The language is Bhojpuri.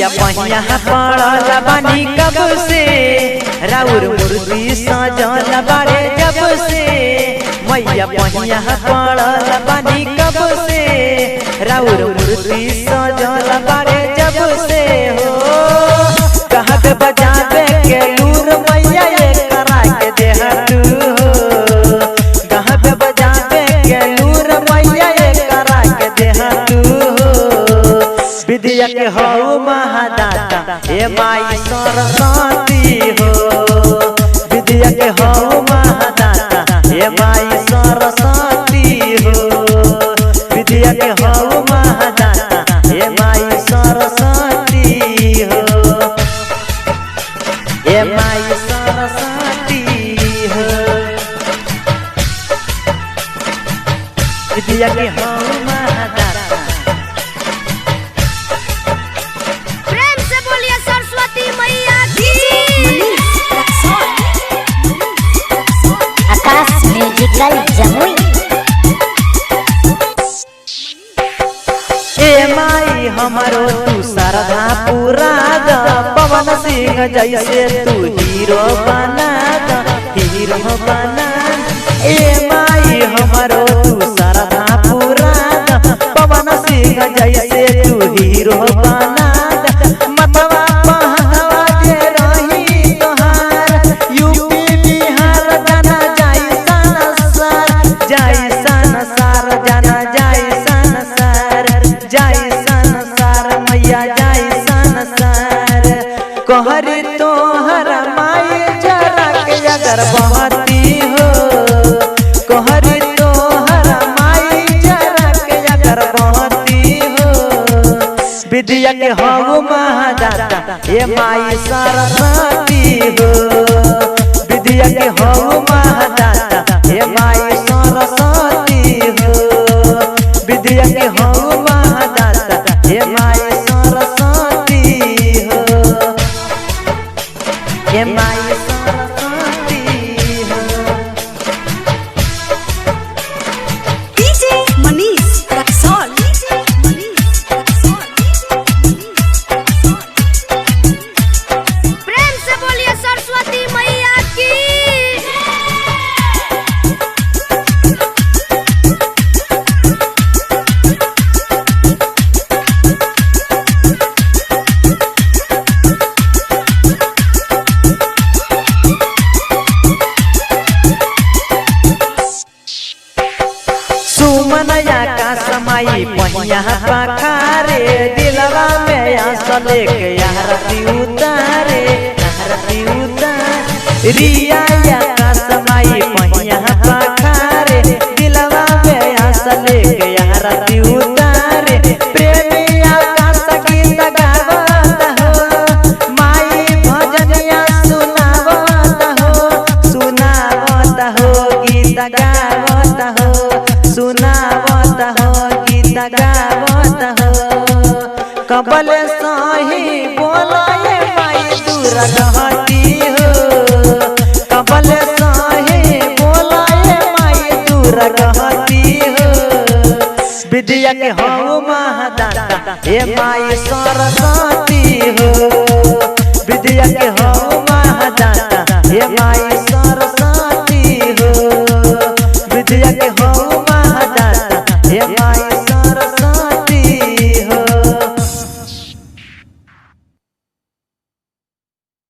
मैया पहिया पड़ल बानी कब से राउर मूर्ति सजल बारे जब से मैया पहिया पड़ल बानी कब से राउर मूर्ति सजल बारे जब से हो कहाँ पे बजावे के लूर मैया ये करा के देहा तू हो कहाँ पे बजावे के लूर मैया ये करा के देहा तू हो विद्या के हो महादाता ए माई सरस्वती हो विद्या के हो महादाता ए माई सरस्वती हो विद्या के हो महादाता ए माई सरस्वती हो ए माई सरस्वती हो विद्या के हो महादाता प्रेम से बोलिए सरस्वती मैया की आकाश म्यूजिकल जमुई। ए माई हमारो तू शारदा पूरा द पवन सिंह जैसे तू हीरो बना द हीरो बना ए माई हमारो तू शारदा पूरा द पवन सिंह जैसे तू हीरो बना द मतवा पहनवा जे रही तोहार यूपी बिहार जाना जाई संसार जाई संसार जाना जाई संसार जाई संसार मैया जाई संसार कहरी तोहर माई जरा के अगर बहती हो कहरी तोहर माई जरा के अगर बहती हो विद्या के हो महादाता ए माई सरस्वती हो विद्या के हो महादाता ए माई सरस्वती हो विद्या के हो महादाता ए माई सरस्वती हो ए माई सरस्वती हो डीजे मनीष रक्सौल प्रेम से बोलिए सरस्वती मैया की सुमनया का समाई पहिया पखारे दिलवा में आंसू लेके आरती उतारे रिया का समाई पहिया पखारे दिलवा में आंसू लेके आरती उतारे प्रेमिया का संगीत गावत हो माई भजनिया सुनावत हो गीत गावत हो सुनावत हो गीत गावत हो कबल सही बोलाए माई दूर रहती हो कबल सही बोलाए माई दूर रहती हो विद्या के हो महादाता ए माई सरस्वती हो